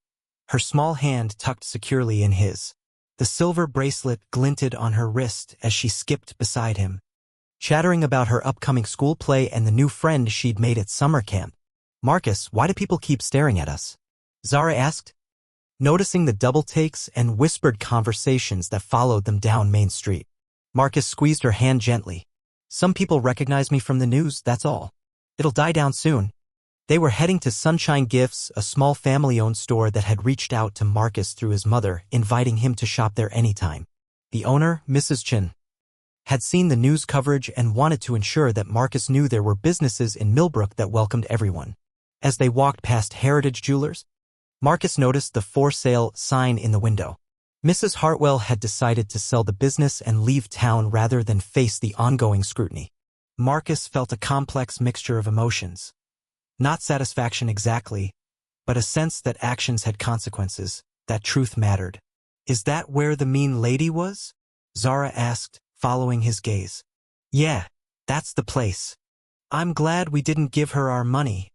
her small hand tucked securely in his. The silver bracelet glinted on her wrist as she skipped beside him, chattering about her upcoming school play and the new friend she'd made at summer camp. Marcus, why do people keep staring at us? Zara asked, noticing the double takes and whispered conversations that followed them down Main Street. Marcus squeezed her hand gently. Some people recognize me from the news, that's all. It'll die down soon. They were heading to Sunshine Gifts, a small family-owned store that had reached out to Marcus through his mother, inviting him to shop there anytime. The owner, Mrs. Chin, had seen the news coverage and wanted to ensure that Marcus knew there were businesses in Millbrook that welcomed everyone. As they walked past Heritage Jewelers, Marcus noticed the for sale sign in the window. Mrs. Hartwell had decided to sell the business and leave town rather than face the ongoing scrutiny. Marcus felt a complex mixture of emotions. Not satisfaction exactly, but a sense that actions had consequences, that truth mattered. Is that where the mean lady was? Zara asked, following his gaze. Yeah, that's the place. I'm glad we didn't give her our money,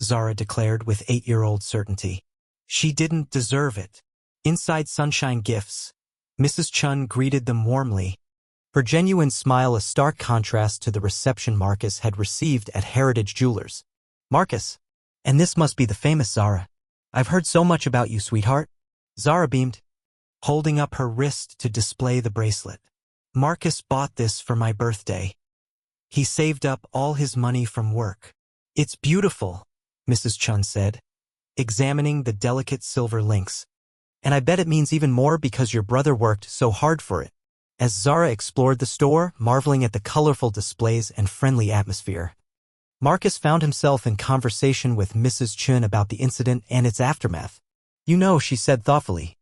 Zara declared with 8-year-old certainty. She didn't deserve it. Inside Sunshine Gifts, Mrs. Chun greeted them warmly, her genuine smile a stark contrast to the reception Marcus had received at Heritage Jewelers. Marcus, and this must be the famous Zara. I've heard so much about you, sweetheart. Zara beamed, holding up her wrist to display the bracelet. Marcus bought this for my birthday. He saved up all his money from work. It's beautiful, Mrs. Chun said, examining the delicate silver links. And I bet it means even more because your brother worked so hard for it. As Zara explored the store, marveling at the colorful displays and friendly atmosphere, Marcus found himself in conversation with Mrs. Chun about the incident and its aftermath. You know, she said thoughtfully,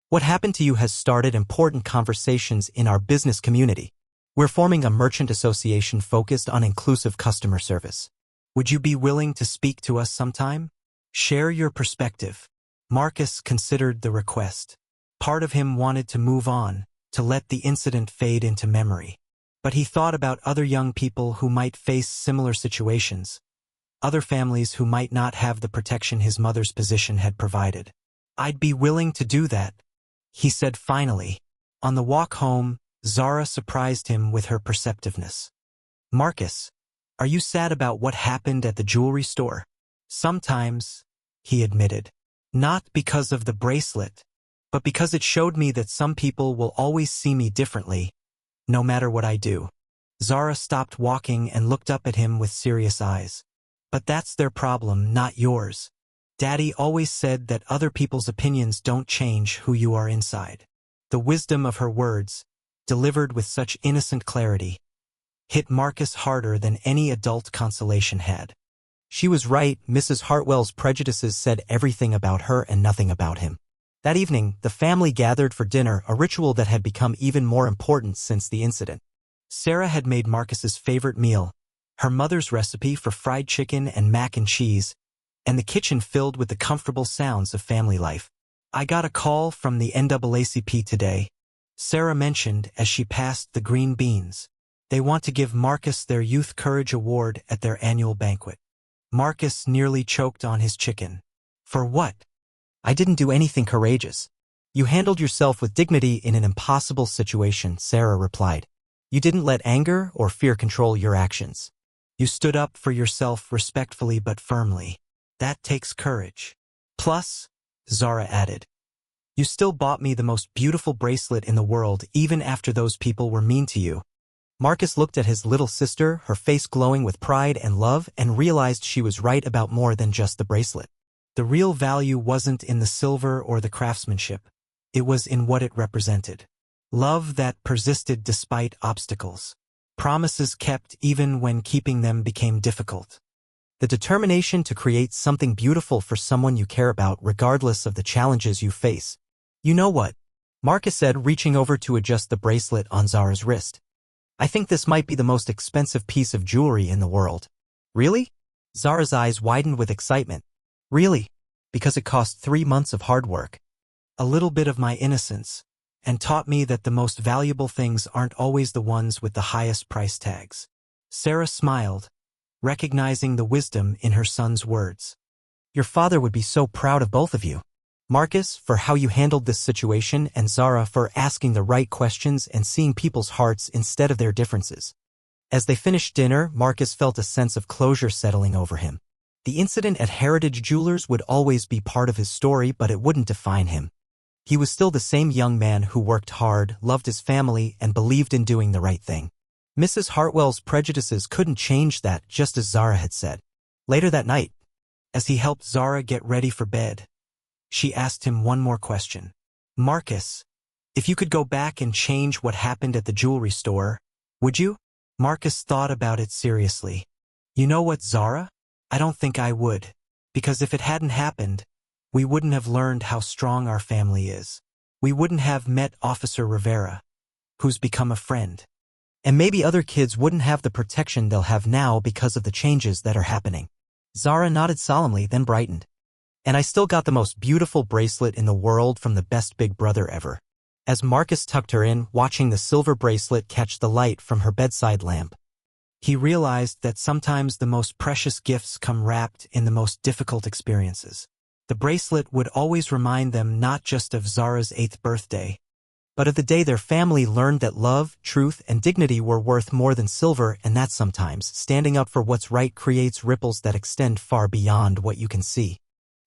what happened to you has started important conversations in our business community. We're forming a merchant association focused on inclusive customer service. Would you be willing to speak to us sometime? Share your perspective. Marcus considered the request. Part of him wanted to move on, to let the incident fade into memory. But he thought about other young people who might face similar situations, other families who might not have the protection his mother's position had provided. I'd be willing to do that, he said finally. On the walk home, Zara surprised him with her perceptiveness. Marcus, are you sad about what happened at the jewelry store? Sometimes, he admitted. Not because of the bracelet, but because it showed me that some people will always see me differently, no matter what I do. Zara stopped walking and looked up at him with serious eyes. But that's their problem, not yours. Daddy always said that other people's opinions don't change who you are inside. The wisdom of her words, delivered with such innocent clarity, hit Marcus harder than any adult consolation had. She was right. Mrs. Hartwell's prejudices said everything about her and nothing about him. That evening, the family gathered for dinner, a ritual that had become even more important since the incident. Sarah had made Marcus's favorite meal, her mother's recipe for fried chicken and mac and cheese, and the kitchen filled with the comfortable sounds of family life. "I got a call from the NAACP today," Sarah mentioned as she passed the green beans. "They want to give Marcus their Youth Courage Award at their annual banquet." Marcus nearly choked on his chicken. "For what?" "I didn't do anything courageous." "You handled yourself with dignity in an impossible situation," Sarah replied. "You didn't let anger or fear control your actions. You stood up for yourself respectfully but firmly. That takes courage." "Plus," Zara added, "you still bought me the most beautiful bracelet in the world even after those people were mean to you." Marcus looked at his little sister, her face glowing with pride and love, and realized she was right about more than just the bracelet. The real value wasn't in the silver or the craftsmanship. It was in what it represented. Love that persisted despite obstacles. Promises kept even when keeping them became difficult. The determination to create something beautiful for someone you care about regardless of the challenges you face. "You know what?" Marcus said, reaching over to adjust the bracelet on Zara's wrist. "I think this might be the most expensive piece of jewelry in the world." "Really?" Zara's eyes widened with excitement. "Really? Because it cost 3 months of hard work. A little bit of my innocence, and taught me that the most valuable things aren't always the ones with the highest price tags." Sarah smiled, recognizing the wisdom in her son's words. "Your father would be so proud of both of you. Marcus, for how you handled this situation, and Zara for asking the right questions and seeing people's hearts instead of their differences." As they finished dinner, Marcus felt a sense of closure settling over him. The incident at Heritage Jewelers would always be part of his story, but it wouldn't define him. He was still the same young man who worked hard, loved his family, and believed in doing the right thing. Mrs. Hartwell's prejudices couldn't change that, just as Zara had said. Later that night, as he helped Zara get ready for bed, she asked him one more question. "Marcus, if you could go back and change what happened at the jewelry store, would you?" Marcus thought about it seriously. "You know what, Zara? I don't think I would. Because if it hadn't happened, we wouldn't have learned how strong our family is. We wouldn't have met Officer Rivera, who's become a friend. And maybe other kids wouldn't have the protection they'll have now because of the changes that are happening." Zara nodded solemnly, then brightened. "And I still got the most beautiful bracelet in the world from the best big brother ever." As Marcus tucked her in, watching the silver bracelet catch the light from her bedside lamp, he realized that sometimes the most precious gifts come wrapped in the most difficult experiences. The bracelet would always remind them not just of Zara's 8th birthday, but of the day their family learned that love, truth, and dignity were worth more than silver, and that sometimes standing up for what's right creates ripples that extend far beyond what you can see.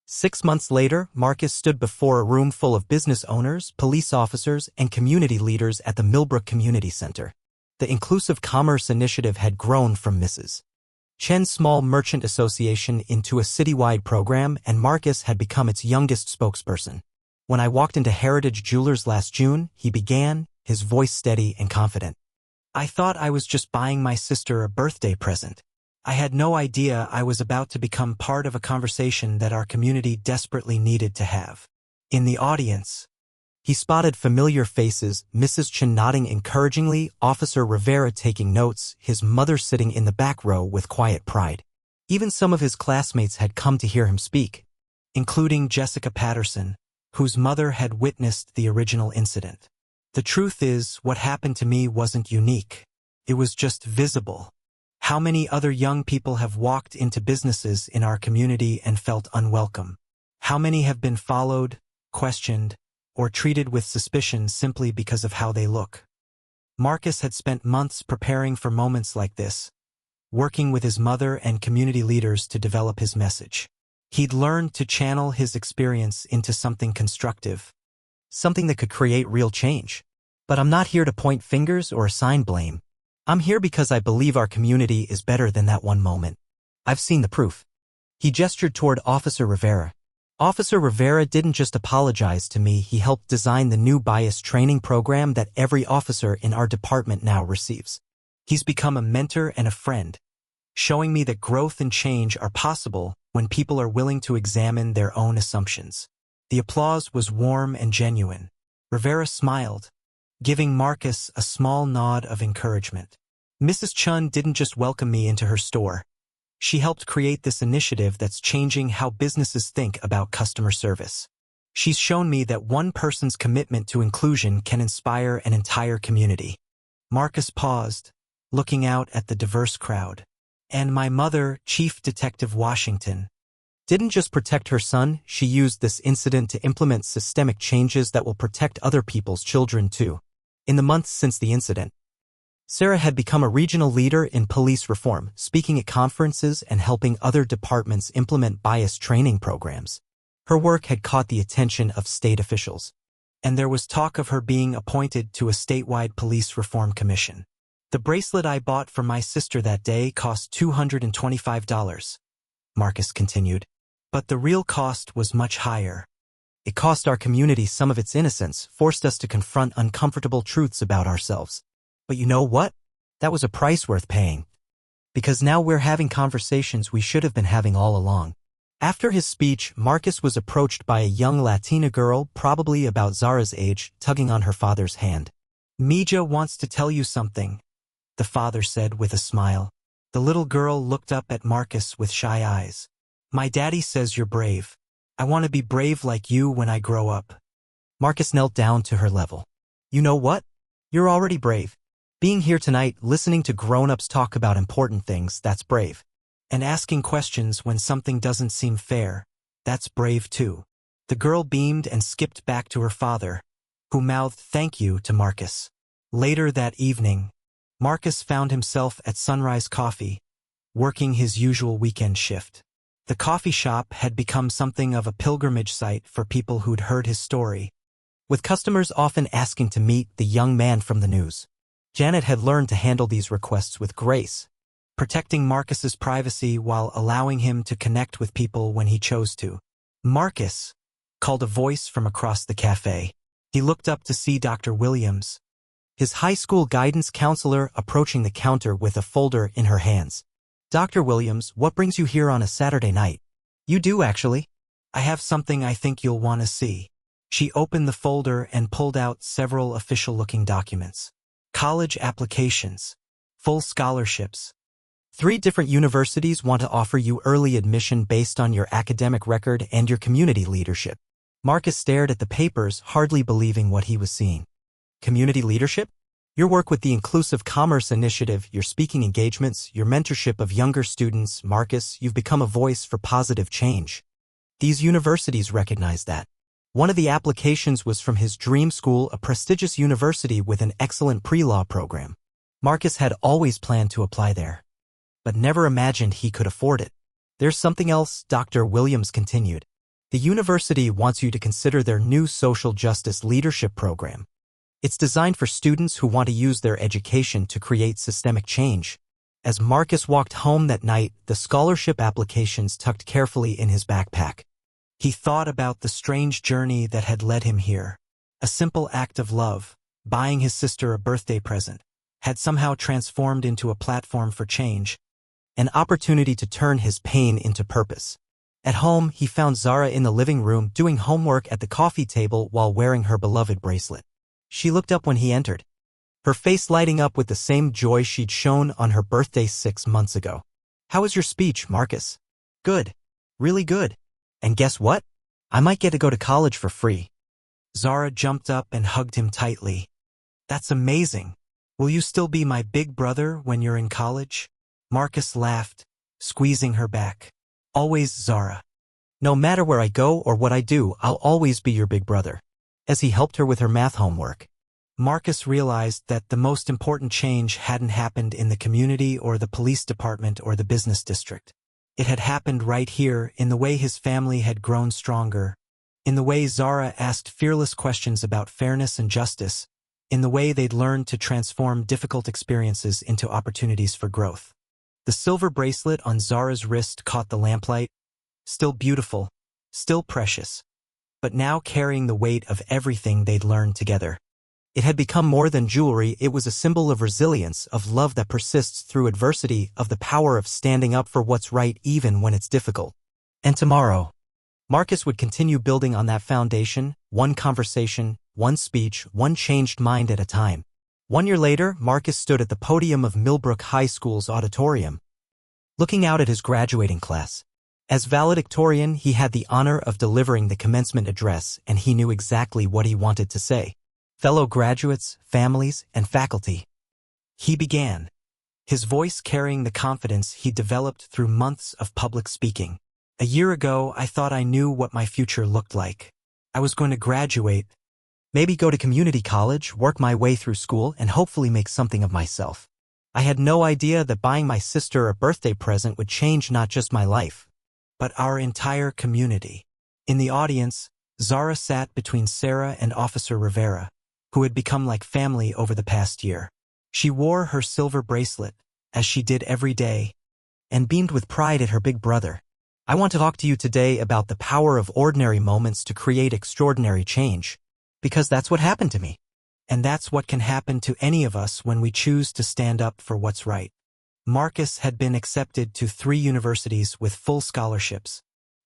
6 months later, Marcus stood before a room full of business owners, police officers, and community leaders at the Millbrook Community Center. The Inclusive Commerce Initiative had grown from Mrs. Chen's Small Merchant Association into a citywide program, and Marcus had become its youngest spokesperson. "When I walked into Heritage Jewelers last June," he began, his voice steady and confident, "I thought I was just buying my sister a birthday present. I had no idea I was about to become part of a conversation that our community desperately needed to have." In the audience, he spotted familiar faces, Mrs. Chen nodding encouragingly, Officer Rivera taking notes, his mother sitting in the back row with quiet pride. Even some of his classmates had come to hear him speak, including Jessica Patterson, whose mother had witnessed the original incident. "The truth is, what happened to me wasn't unique. It was just visible. How many other young people have walked into businesses in our community and felt unwelcome? How many have been followed, questioned, or treated with suspicion simply because of how they look?" Marcus had spent months preparing for moments like this, working with his mother and community leaders to develop his message. He'd learned to channel his experience into something constructive, something that could create real change. "But I'm not here to point fingers or assign blame. I'm here because I believe our community is better than that one moment. I've seen the proof." He gestured toward Officer Rivera. "Officer Rivera didn't just apologize to me, he helped design the new bias training program that every officer in our department now receives. He's become a mentor and a friend, showing me that growth and change are possible when people are willing to examine their own assumptions. The applause was warm and genuine. Rivera smiled, giving Marcus a small nod of encouragement. Mrs. Chun didn't just welcome me into her store. She helped create this initiative that's changing how businesses think about customer service. She's shown me that one person's commitment to inclusion can inspire an entire community. Marcus paused, looking out at the diverse crowd. And my mother, Chief Detective Washington, didn't just protect her son, she used this incident to implement systemic changes that will protect other people's children too. In the months since the incident, Sarah had become a regional leader in police reform, speaking at conferences and helping other departments implement bias training programs. Her work had caught the attention of state officials, and there was talk of her being appointed to a statewide police reform commission. The bracelet I bought for my sister that day cost $225, Marcus continued. But the real cost was much higher. It cost our community some of its innocence, forced us to confront uncomfortable truths about ourselves. But you know what? That was a price worth paying. Because now we're having conversations we should have been having all along. After his speech, Marcus was approached by a young Latina girl, probably about Zara's age, tugging on her father's hand. Mija wants to tell you something, the father said with a smile. The little girl looked up at Marcus with shy eyes. My daddy says you're brave. I want to be brave like you when I grow up. Marcus knelt down to her level. You know what? You're already brave. Being here tonight, listening to grown-ups talk about important things, that's brave. And asking questions when something doesn't seem fair, that's brave too. The girl beamed and skipped back to her father, who mouthed thank you to Marcus. Later that evening, Marcus found himself at Sunrise Coffee, working his usual weekend shift. The coffee shop had become something of a pilgrimage site for people who'd heard his story, with customers often asking to meet the young man from the news. Janet had learned to handle these requests with grace, protecting Marcus's privacy while allowing him to connect with people when he chose to. Marcus, called a voice from across the cafe. He looked up to see Dr. Williams, his high school guidance counselor, approaching the counter with a folder in her hands. Dr. Williams, what brings you here on a Saturday night? You do, actually. I have something I think you'll want to see. She opened the folder and pulled out several official-looking documents. College applications. Full scholarships. 3 different universities want to offer you early admission based on your academic record and your community leadership. Marcus stared at the papers, hardly believing what he was seeing. Community leadership? Your work with the Inclusive Commerce Initiative, your speaking engagements, your mentorship of younger students, Marcus, you've become a voice for positive change. These universities recognize that. One of the applications was from his dream school, a prestigious university with an excellent pre-law program. Marcus had always planned to apply there, but never imagined he could afford it. There's something else, Dr. Williams continued. The university wants you to consider their new social justice leadership program. It's designed for students who want to use their education to create systemic change. As Marcus walked home that night, the scholarship applications tucked carefully in his backpack. He thought about the strange journey that had led him here. A simple act of love, buying his sister a birthday present, had somehow transformed into a platform for change, an opportunity to turn his pain into purpose. At home, he found Zara in the living room doing homework at the coffee table while wearing her beloved bracelet. She looked up when he entered, her face lighting up with the same joy she'd shown on her birthday 6 months ago. How was your speech, Marcus? Good. Really good. And guess what? I might get to go to college for free. Zara jumped up and hugged him tightly. That's amazing. Will you still be my big brother when you're in college? Marcus laughed, squeezing her back. Always, Zara. No matter where I go or what I do, I'll always be your big brother. As he helped her with her math homework, Marcus realized that the most important change hadn't happened in the community or the police department or the business district. It had happened right here in the way his family had grown stronger, in the way Zara asked fearless questions about fairness and justice, in the way they'd learned to transform difficult experiences into opportunities for growth. The silver bracelet on Zara's wrist caught the lamplight, still beautiful, still precious, but now carrying the weight of everything they'd learned together. It had become more than jewelry, it was a symbol of resilience, of love that persists through adversity, of the power of standing up for what's right even when it's difficult. And tomorrow, Marcus would continue building on that foundation, one conversation, one speech, one changed mind at a time. 1 year later, Marcus stood at the podium of Millbrook High School's auditorium, looking out at his graduating class. As valedictorian, he had the honor of delivering the commencement address, and he knew exactly what he wanted to say. Fellow graduates, families, and faculty. He began, his voice carrying the confidence he developed through months of public speaking. A year ago, I thought I knew what my future looked like. I was going to graduate, maybe go to community college, work my way through school, and hopefully make something of myself. I had no idea that buying my sister a birthday present would change not just my life, but our entire community. In the audience, Zara sat between Sarah and Officer Rivera, who had become like family over the past year. She wore her silver bracelet, as she did every day, and beamed with pride at her big brother. I want to talk to you today about the power of ordinary moments to create extraordinary change, because that's what happened to me. And that's what can happen to any of us when we choose to stand up for what's right. Marcus had been accepted to 3 universities with full scholarships,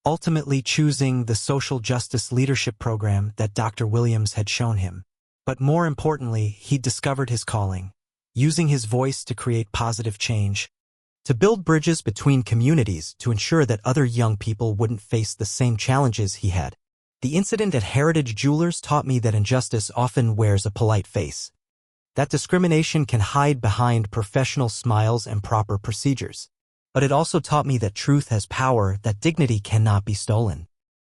ultimately choosing the social justice leadership program that Dr. Williams had shown him. But more importantly, he discovered his calling, using his voice to create positive change, to build bridges between communities to ensure that other young people wouldn't face the same challenges he had. The incident at Heritage Jewelers taught me that injustice often wears a polite face, that discrimination can hide behind professional smiles and proper procedures. But it also taught me that truth has power, that dignity cannot be stolen,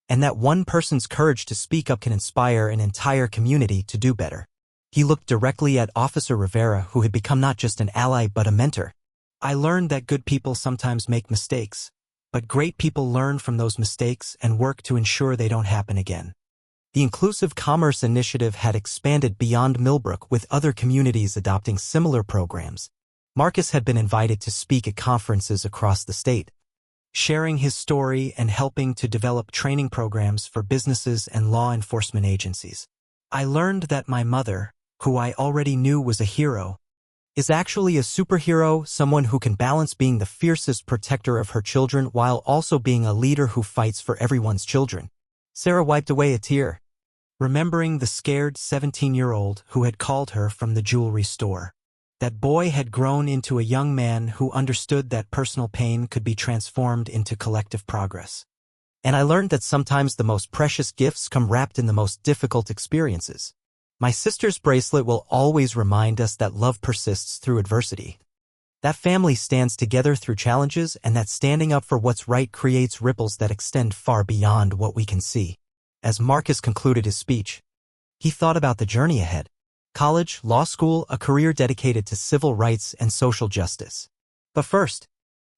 and that one person's courage to speak up can inspire an entire community to do better. He looked directly at Officer Rivera, who had become not just an ally but a mentor. I learned that good people sometimes make mistakes, but great people learn from those mistakes and work to ensure they don't happen again. The Inclusive Commerce Initiative had expanded beyond Millbrook, with other communities adopting similar programs. Marcus had been invited to speak at conferences across the state, sharing his story and helping to develop training programs for businesses and law enforcement agencies. I learned that my mother, who I already knew was a hero, is actually a superhero, someone who can balance being the fiercest protector of her children while also being a leader who fights for everyone's children. Sarah wiped away a tear, remembering the scared 17-year-old who had called her from the jewelry store. That boy had grown into a young man who understood that personal pain could be transformed into collective progress. And I learned that sometimes the most precious gifts come wrapped in the most difficult experiences. My sister's bracelet will always remind us that love persists through adversity, that family stands together through challenges, and that standing up for what's right creates ripples that extend far beyond what we can see. As Marcus concluded his speech, he thought about the journey ahead. College, law school, a career dedicated to civil rights and social justice. But first,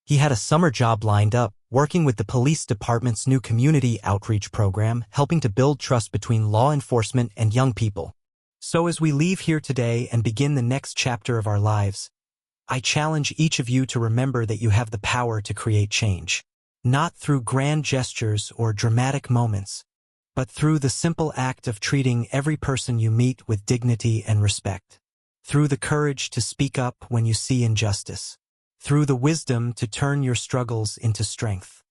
he had a summer job lined up, working with the police department's new community outreach program, helping to build trust between law enforcement and young people. So as we leave here today and begin the next chapter of our lives, I challenge each of you to remember that you have the power to create change, not through grand gestures or dramatic moments, but through the simple act of treating every person you meet with dignity and respect, through the courage to speak up when you see injustice, through the wisdom to turn your struggles into strength.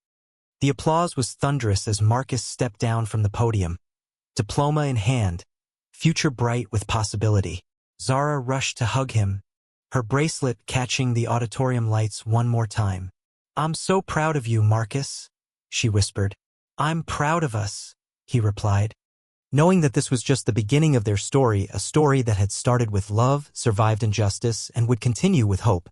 The applause was thunderous as Marcus stepped down from the podium, diploma in hand, future bright with possibility. Zara rushed to hug him, her bracelet catching the auditorium lights one more time. "I'm so proud of you, Marcus," she whispered. "I'm proud of us," he replied, knowing that this was just the beginning of their story, a story that had started with love, survived injustice, and would continue with hope.